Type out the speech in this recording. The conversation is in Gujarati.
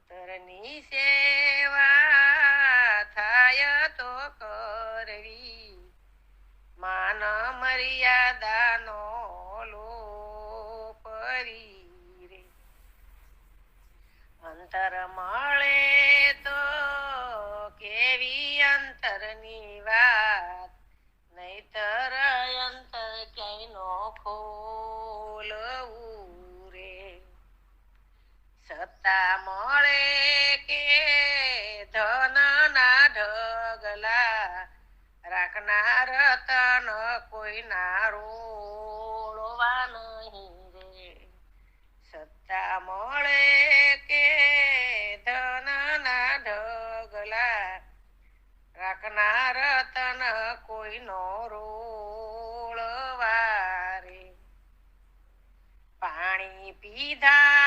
તરની સેવા થાય તો કરવી, માન મર્યાદાનો લોપ કરી રે. અંતર મળે તો કેવી અંતરની વાત, નહીતર અંતર ક્યાંય નો ખોલવું રે. સત્તા મળે કે ધન ના ઢગલા, રાખનાર તન કોઈના રોળવા નહીં રે. સત્તા મળે કે ધન ના ઢગલા, રાખનાર તન કોઈનો રોળવા રે. પાણી પીધા